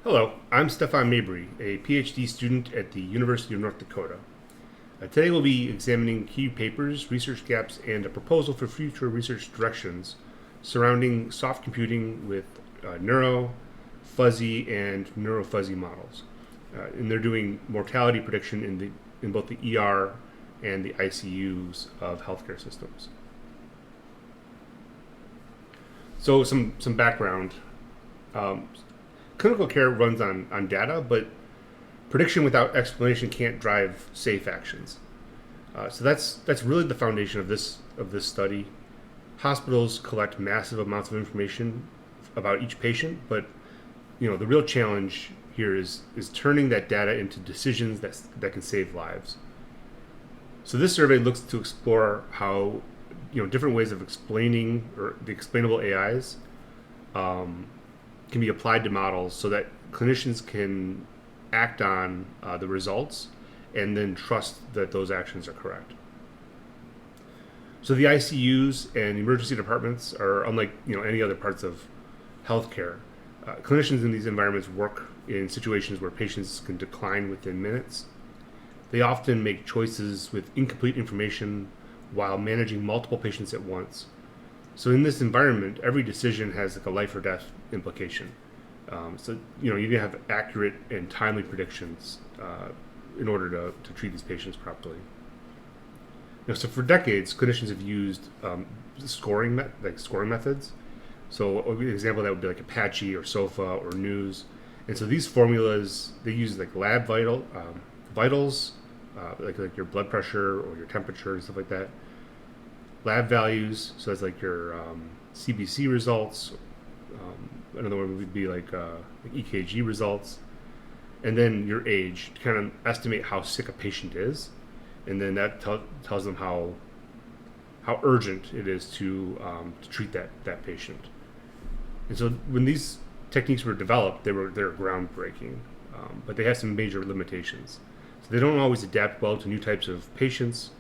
Hello, I'm SoftComputingSurveyMabry, a PhD student at the University of North Dakota. Today we'll be examining key papers, research gaps, and a proposal for future research directions surrounding soft computing with neuro, fuzzy, and neurofuzzy models. And they're doing mortality prediction in both the ER and the ICUs of healthcare systems. So some background. Um, Clinical care runs on data, but prediction without explanation can't drive safe actions. So that's really the foundation of this study. Hospitals collect massive amounts of information about each patient, but the real challenge here is turning that data into decisions that can save lives. So this survey looks to explore how different ways of explaining or the explainable AIs can be applied to models so that clinicians can act on the results and then trust that those actions are correct. So the ICUs and emergency departments are unlike any other parts of healthcare. Clinicians in these environments work in situations where patients can decline within minutes. They often make choices with incomplete information while managing multiple patients at once. So in this environment, every decision has like a life or death implication. So you need to have accurate and timely predictions in order to treat these patients properly. So for decades, clinicians have used scoring methods. So an example of that would be like Apache or SOFA or News. And so these formulas, they use like lab vitals, like your blood pressure or your temperature and stuff like that. Lab values, so that's like your CBC results. Another one would be like EKG results, and then your age to kind of estimate how sick a patient is, and then that tells them how urgent it is to treat that patient. And so when these techniques were developed, they're groundbreaking, but they have some major limitations. So they don't always adapt well to new types of patients.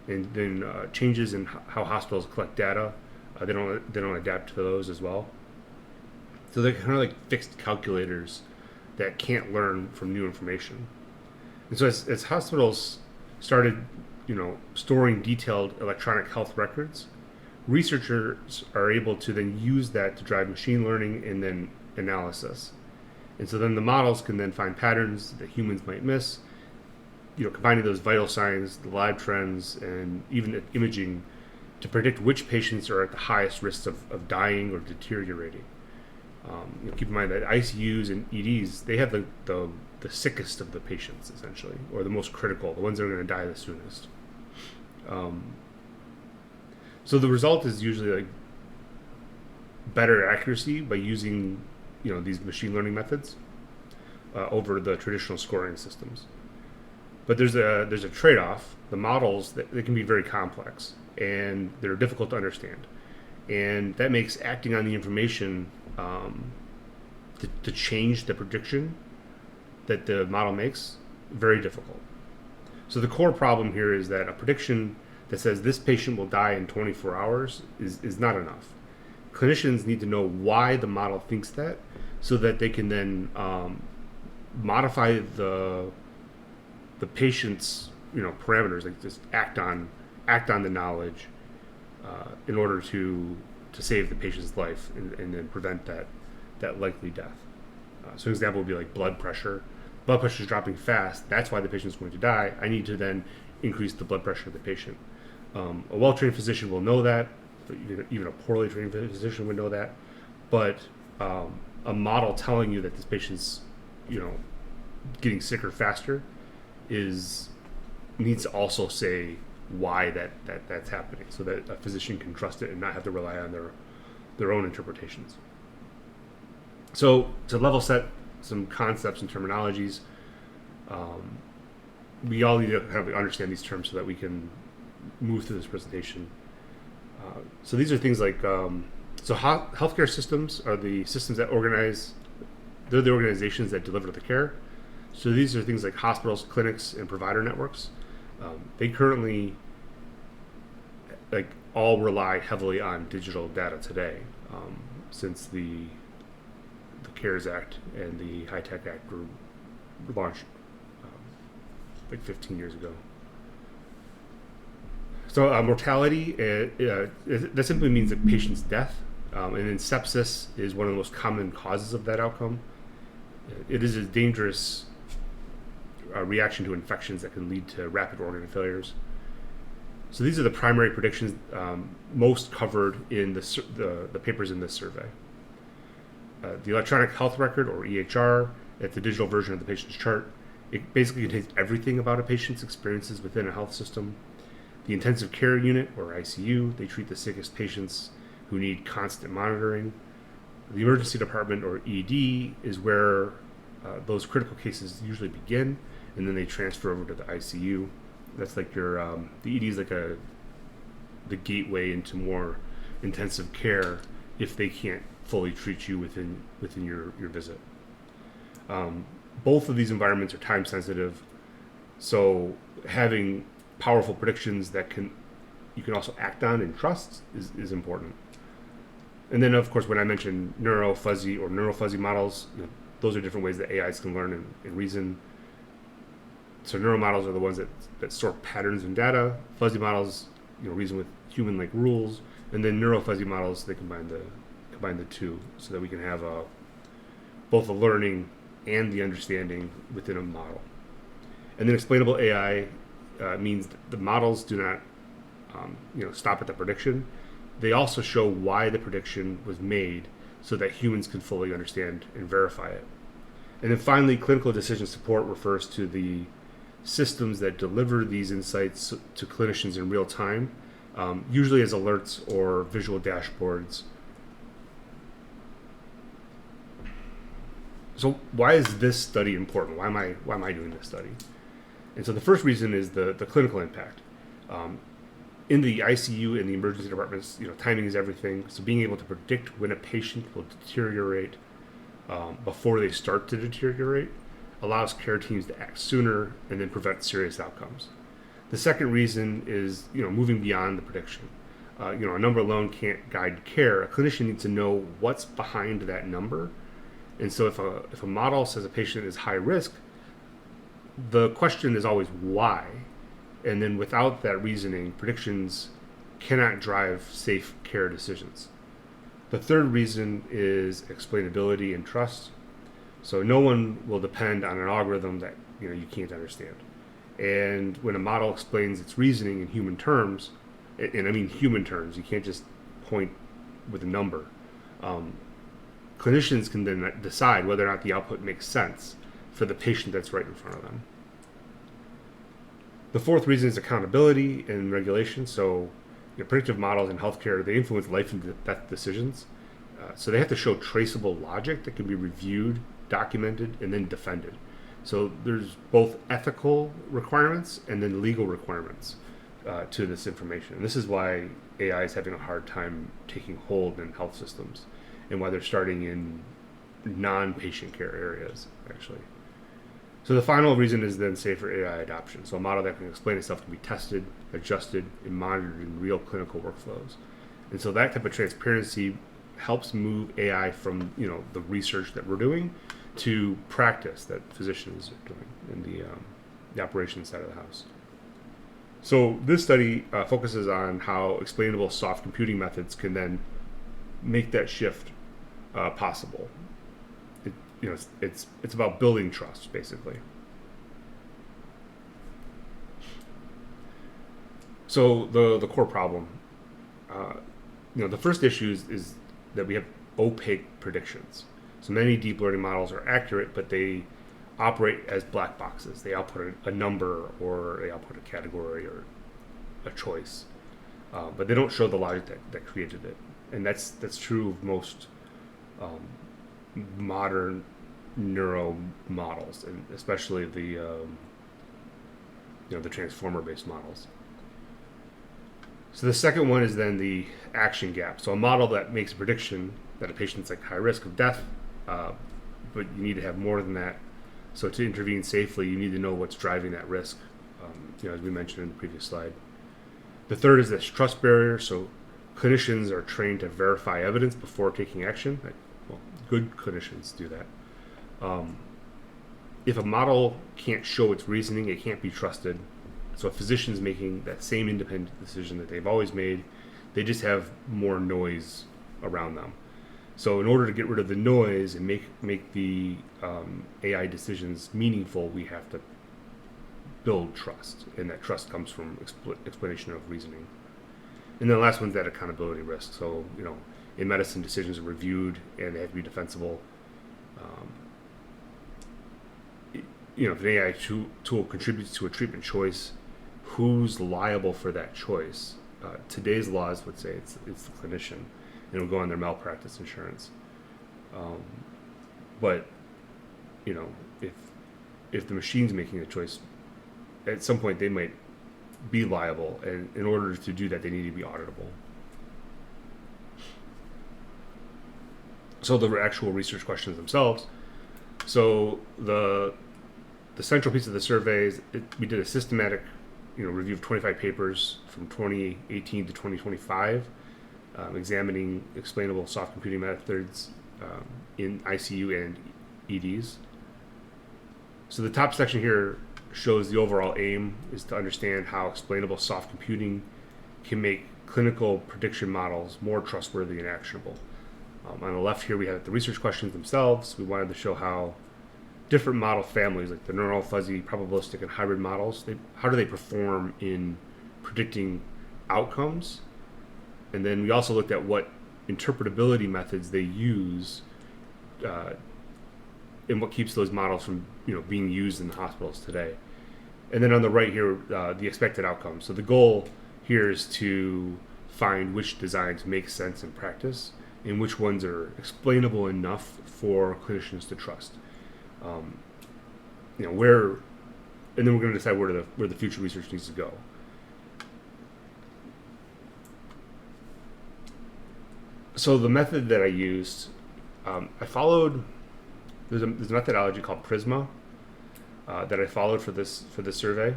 And then changes in how hospitals collect data, they don't adapt to those as well. So they're kind of like fixed calculators that can't learn from new information. And so as hospitals started, storing detailed electronic health records, researchers are able to then use that to drive machine learning and then analysis. And so then the models can then find patterns that humans might miss, combining those vital signs, the lab trends, and even imaging to predict which patients are at the highest risk of dying or deteriorating. Keep in mind that ICUs and EDs, they have the sickest of the patients, essentially, or the most critical, the ones that are going to die the soonest. So the result is usually like better accuracy by using these machine learning methods over the traditional scoring systems. But there's a trade-off. The models they can be very complex and they're difficult to understand, and that makes acting on the information to change the prediction that the model makes very difficult. So the core problem here is that a prediction that says this patient will die in 24 hours is not enough. Clinicians need to know why the model thinks that, so that they can then modify the patient's parameters, like just act on the knowledge in order to save the patient's life and then prevent that likely death. So an example would be like blood pressure. Blood pressure is dropping fast. That's why the patient is going to die. I need to then increase the blood pressure of the patient. A well-trained physician will know that. Even a poorly trained physician would know that. But a model telling you that this patient's getting sicker faster needs to also say why that's happening, so that a physician can trust it and not have to rely on their own interpretations. So to level set some concepts and terminologies, we all need to kind of understand these terms so that we can move through this presentation. So these are things like healthcare systems are the systems that organize. They're the organizations that deliver the care. So these are things like hospitals, clinics, and provider networks. They currently all rely heavily on digital data today, since the CARES Act and the High Tech Act were launched like 15 years ago. So mortality, that simply means a patient's death. And then sepsis is one of the most common causes of that outcome. It is a dangerous reaction to infections that can lead to rapid organ failures. So these are the primary predictions most covered in the papers in this survey. The electronic health record, or EHR, it's the digital version of the patient's chart. It basically contains everything about a patient's experiences within a health system. The intensive care unit, or ICU, they treat the sickest patients who need constant monitoring. The emergency department, or ED, is where those critical cases usually begin, and then they transfer over to the ICU. That's like the ED is like the gateway into more intensive care if they can't fully treat you within your visit. Both of these environments are time sensitive, so having powerful predictions that you can also act on and trust is important. And then, of course, when I mentioned neuro-fuzzy models, those are different ways that AIs can learn and reason. So neuro models are the ones that sort patterns in data. Fuzzy models, reason with human-like rules, and then neuro-fuzzy models, they combine the two, so that we can have both the learning and the understanding within a model. And then explainable AI means that the models do not stop at the prediction. They also show why the prediction was made so that humans can fully understand and verify it. And then finally, clinical decision support refers to the systems that deliver these insights to clinicians in real time, usually as alerts or visual dashboards. So why is this study important? Why am I doing this study? And so the first reason is the clinical impact. In the ICU and the emergency departments, timing is everything. So being able to predict when a patient will deteriorate before they start to deteriorate allows care teams to act sooner and then prevent serious outcomes. The second reason is moving beyond the prediction. A number alone can't guide care. A clinician needs to know what's behind that number. And so if a model says a patient is high risk, the question is always why. And then without that reasoning, predictions cannot drive safe care decisions. The third reason is explainability and trust. So no one will depend on an algorithm that you can't understand. And when a model explains its reasoning in human terms, and I mean human terms, you can't just point with a number. Clinicians can then decide whether or not the output makes sense for the patient that's right in front of them. The fourth reason is accountability and regulation. So predictive models in healthcare, they influence life and death decisions. So they have to show traceable logic that can be reviewed, documented, and then defended. So there's both ethical requirements and then legal requirements to this information. And this is why AI is having a hard time taking hold in health systems, and why they're starting in non-patient care areas, actually. So the final reason is then safer AI adoption. So a model that can explain itself can be tested, adjusted, and monitored in real clinical workflows. And so that type of transparency helps move AI from the research that we're doing to practice that physicians are doing in the operations side of the house. So this study focuses on how explainable soft computing methods can then make that shift possible. It's about building trust, basically. So the core problem, the first issue is that we have opaque predictions. So many deep learning models are accurate, but they operate as black boxes. They output a number, or they output a category or a choice, but they don't show the logic that created it. And that's true of most modern neuro models, and especially the transformer-based models. So the second one is then the action gap. So a model that makes a prediction that a patient's at high risk of death, but you need to have more than that. So to intervene safely, you need to know what's driving that risk, as we mentioned in the previous slide. The third is this trust barrier. So clinicians are trained to verify evidence before taking action. good clinicians do that. If a model can't show its reasoning, it can't be trusted. So a physician's making that same independent decision that they've always made, they just have more noise around them. So in order to get rid of the noise and make the AI decisions meaningful, we have to build trust, and that trust comes from explanation of reasoning. And then the last one's that accountability risk. So, in medicine, decisions are reviewed and they have to be defensible. If an AI tool contributes to a treatment choice, who's liable for that choice? Today's laws would say it's the clinician, and it'll go on their malpractice insurance. But if the machine's making the choice, at some point they might be liable, and in order to do that, they need to be auditable. So the actual research questions themselves. So the central piece of the survey is we did a systematic, review of 25 papers from 2018 to 2025, examining explainable soft computing methods in ICU and EDs. So the top section here shows the overall aim is to understand how explainable soft computing can make clinical prediction models more trustworthy and actionable. On the left here we have the research questions themselves. We wanted to show how different model families, like the neural, fuzzy, probabilistic, and hybrid models, how do they perform in predicting outcomes? And then we also looked at what interpretability methods they use and what keeps those models from being used in the hospitals today. And then on the right here, the expected outcomes. So the goal here is to find which designs make sense in practice and which ones are explainable enough for clinicians to trust. And then we're going to decide where the future research needs to go. So the method that I used, I followed. There's a methodology called Prisma that I followed for this survey,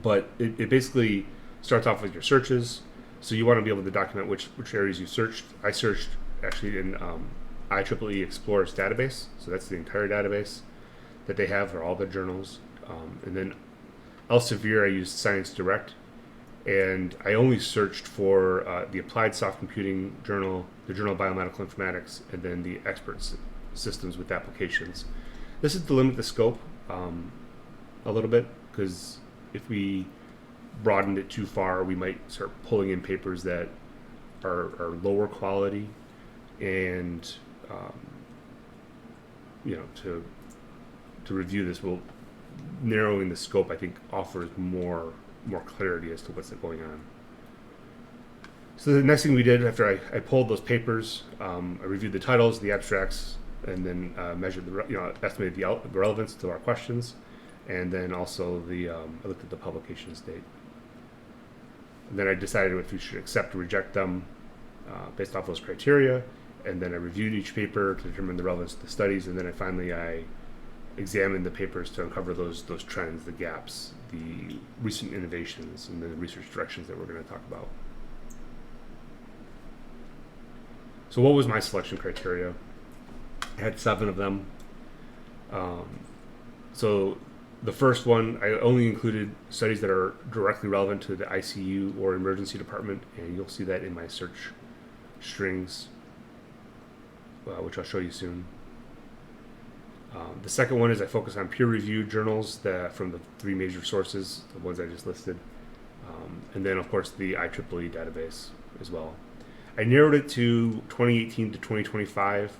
but it basically starts off with your searches. So you want to be able to document which areas you searched. I searched actually in IEEE Explorer's database, so that's the entire database that they have for all the journals. And then Elsevier, I used Science Direct, and I only searched for the Applied Soft Computing Journal, the Journal of Biomedical Informatics, and then the Expert Systems with Applications. This is to limit the scope a little bit, because if we broadened it too far, we might start pulling in papers that are lower quality, and to review this, narrowing the scope, I think, offers more clarity as to what's going on. So the next thing we did after I pulled those papers, I reviewed the titles, the abstracts, and then measured estimated the relevance to our questions, and then also I looked at the publications date. And then I decided if we should accept or reject them based off those criteria, and then I reviewed each paper to determine the relevance to the studies, and then I examined the papers to uncover those trends, the gaps, the recent innovations, and the research directions that we're going to talk about. So what was my selection criteria? I had 7 of them. So the first one, I only included studies that are directly relevant to the ICU or emergency department, and you'll see that in my search strings, which I'll show you soon. The second one is I focus on peer-reviewed journals from the 3 major sources, the ones I just listed, and then of course the IEEE database as well. I narrowed it to 2018 to 2025,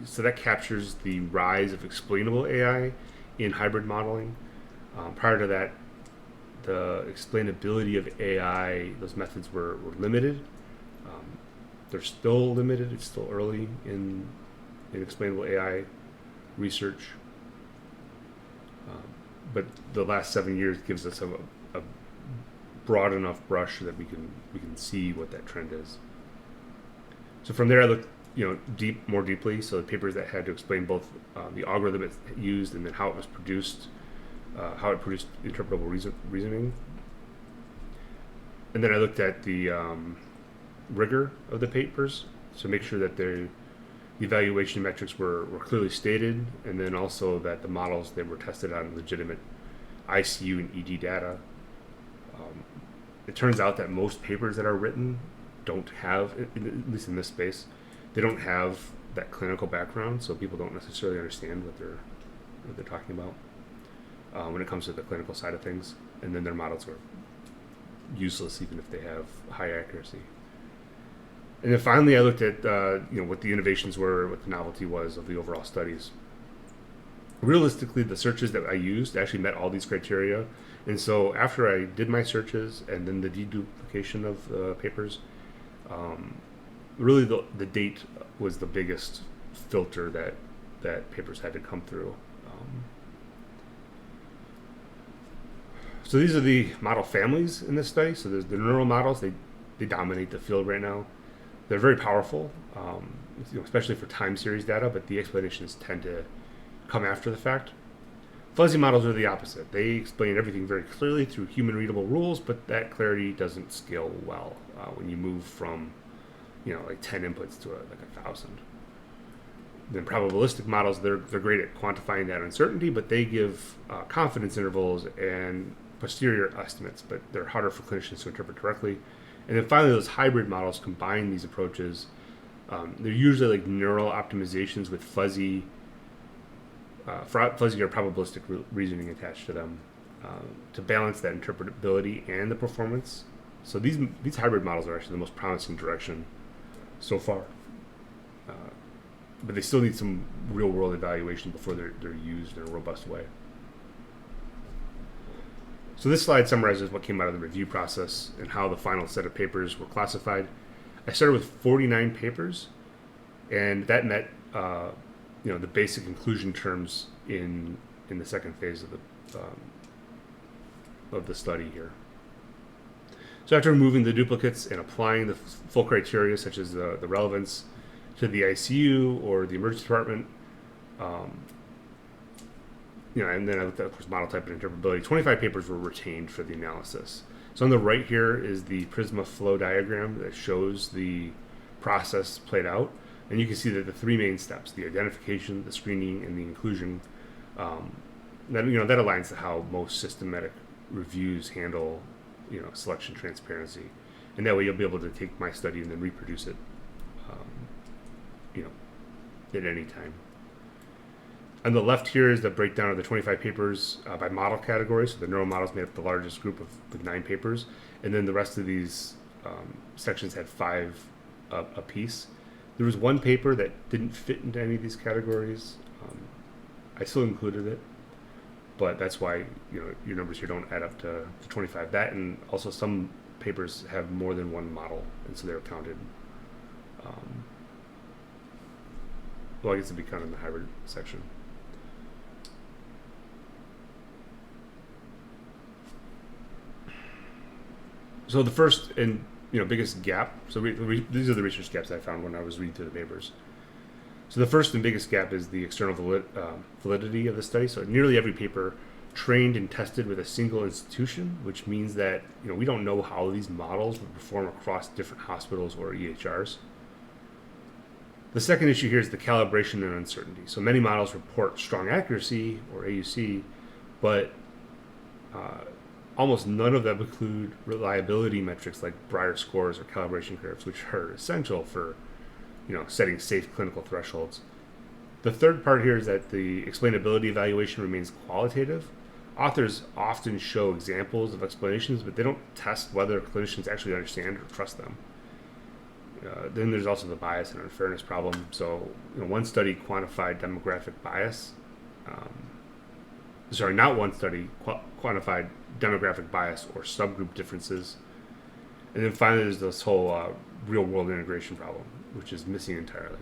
so that captures the rise of explainable AI in hybrid modeling. Prior to that, the explainability of AI, those methods were limited. They're still limited. It's still early in explainable AI research, but the last 7 years gives us a broad enough brush that we can see what that trend is. So from there, I looked more deeply. So the papers that had to explain both the algorithm it used and then how it was produced, how it produced interpretable reasoning, and then I looked at the rigor of the papers, so make sure that the evaluation metrics were clearly stated, and then also that the models that were tested on legitimate ICU and ED data. It turns out that most papers that are written don't have, at least in this space, they don't have that clinical background, so people don't necessarily understand what they're talking about when it comes to the clinical side of things, and then their models are useless even if they have high accuracy. And then finally, I looked at what the innovations were, what the novelty was of the overall studies. Realistically, the searches that I used actually met all these criteria. And so after I did my searches and then the deduplication of the papers, really the date was the biggest filter that papers had to come through. So these are the model families in this study. So there's the neural models. They dominate the field right now. They're very powerful, especially for time series data, but the explanations tend to come after the fact. Fuzzy models are the opposite. They explain everything very clearly through human readable rules, but that clarity doesn't scale well when you move from, like 10 inputs to like 1,000. Then probabilistic models, they're great at quantifying that uncertainty, but they give confidence intervals and posterior estimates, but they're harder for clinicians to interpret correctly. And then finally, those hybrid models combine these approaches. They're usually like neural optimizations with fuzzy or probabilistic reasoning attached to them to balance that interpretability and the performance. So these hybrid models are actually the most promising direction so far. But they still need some real-world evaluation before they're used in a robust way. So this slide summarizes what came out of the review process and how the final set of papers were classified. I started with 49 papers, and that met the basic inclusion terms in the second phase of the study here. So after removing the duplicates and applying the full criteria, such as the relevance to the ICU or the emergency department, and then I looked at, of course, model type and interpretability. 25 papers were retained for the analysis. So on the right here is the Prisma flow diagram that shows the process played out. And you can see that the three main steps, the identification, the screening, and the inclusion, that aligns to how most systematic reviews handle, selection transparency. And that way you'll be able to take my study and then reproduce it, at any time. On the left here is the breakdown of the 25 papers by model category. So the neural models made up the largest group with 9 papers. And then the rest of these sections had 5 apiece. There was one paper that didn't fit into any of these categories. I still included it, but that's why your numbers here don't add up to 25. That, and also some papers have more than one model, and so they're counted. I guess it'd be counted in the hybrid section. So the first and biggest gap. So these are the research gaps I found when I was reading through the papers. So the first and biggest gap is the external validity of the study. So nearly every paper trained and tested with a single institution, which means that we don't know how these models would perform across different hospitals or EHRs. The second issue here is the calibration and uncertainty. So many models report strong accuracy, or AUC, but almost none of them include reliability metrics like Breyer scores or calibration curves, which are essential for setting safe clinical thresholds. The third part here is that the explainability evaluation remains qualitative. Authors often show examples of explanations, but they don't test whether clinicians actually understand or trust them. Then there's also the bias and unfairness problem. So one study quantified demographic bias. Not one study quantified demographic bias or subgroup differences. And then finally, there's this whole real-world integration problem, which is missing entirely.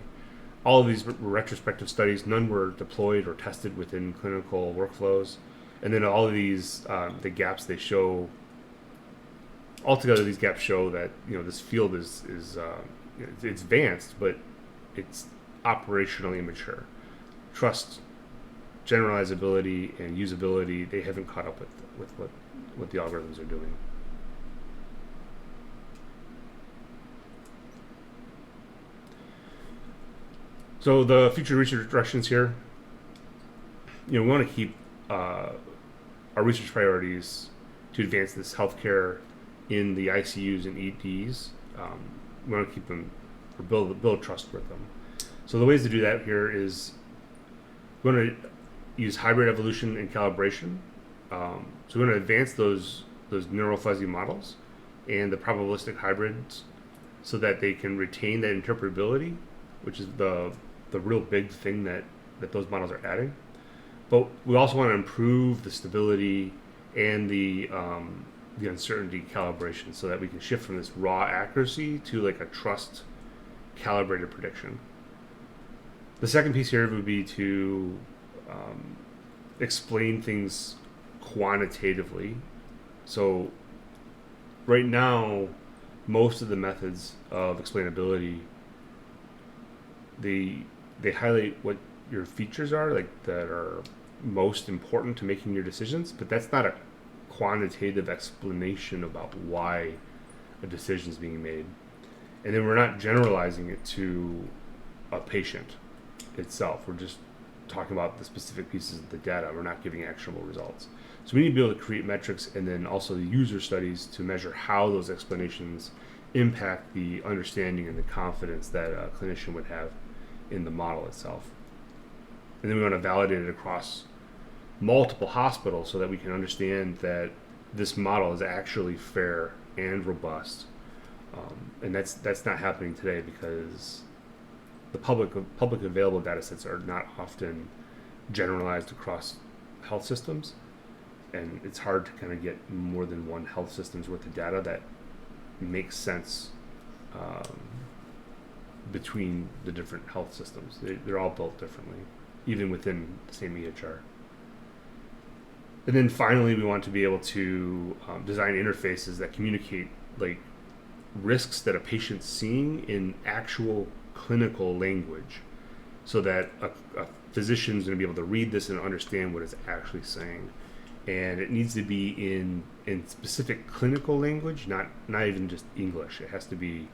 All of these were retrospective studies. None were deployed or tested within clinical workflows. And then all of these, the gaps they show, altogether these gaps show that this field is it's advanced, but it's operationally immature. Trust, generalizability, and usability, they haven't caught up with what the algorithms are doing. So So the future research directions here, we want to keep our research priorities to advance this healthcare in the ICUs and EDs. We want to keep them, or build trust with them. So the ways to do that here is we want to use hybrid evolution and calibration. So we want to advance those neural fuzzy models and the probabilistic hybrids so that they can retain that interpretability, which is the real big thing that those models are adding. But we also want to improve the stability and the uncertainty calibration so that we can shift from this raw accuracy to like a trust calibrated prediction. The second piece here would be to explain things quantitatively. So right now, most of the methods of explainability, they highlight what your features are, like that are most important to making your decisions, but that's not a quantitative explanation about why a decision is being made. And then we're not generalizing it to a patient itself. We're just talking about the specific pieces of the data. We're not giving actionable results. So we need to be able to create metrics and then also the user studies to measure how those explanations impact the understanding and the confidence that a clinician would have in the model itself. And then we want to validate it across multiple hospitals so that we can understand that this model is actually fair and robust. And that's not happening today because the public available data sets are not often generalized across health systems, and it's hard to kind of get more than one health system's worth of data that makes sense between the different health systems. They're all built differently, even within the same EHR. And then finally, we want to be able to design interfaces that communicate like risks that a patient's seeing in actual clinical language, so that a physician is going to be able to read this and understand what it's actually saying. And it needs to be in specific clinical language, not even just English. It has to be,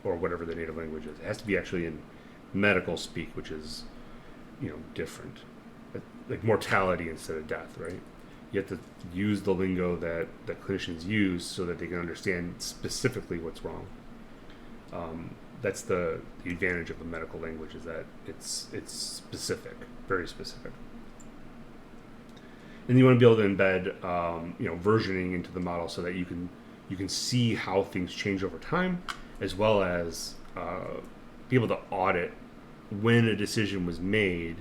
or whatever the native language is. It has to be actually in medical speak, which is, different. Like mortality instead of death, right? You have to use the lingo that clinicians use so that they can understand specifically what's wrong. That's the advantage of a medical language, is that it's specific, very specific. And you want to be able to embed versioning into the model so that you can see how things change over time, as well as be able to audit when a decision was made,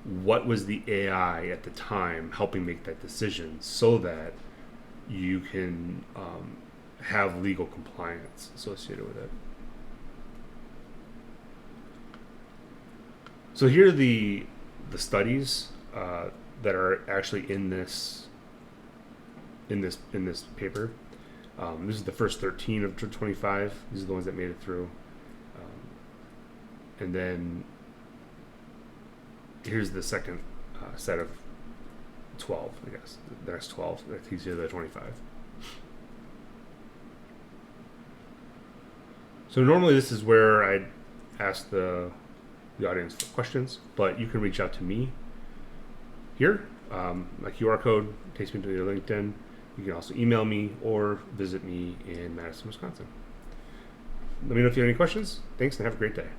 what was the AI at the time helping make that decision, so that you can have legal compliance associated with it. So here are the studies that are actually in this paper. This is the first 13 of 25. These are the ones that made it through. And then here's the second set of 12, I guess. The next 12. That takes you to the 25. So normally this is where I'd ask the audience for questions, but you can reach out to me here. My QR code takes me to your LinkedIn. You can also email me or visit me in Madison, Wisconsin. Let me know if you have any questions. Thanks and have a great day.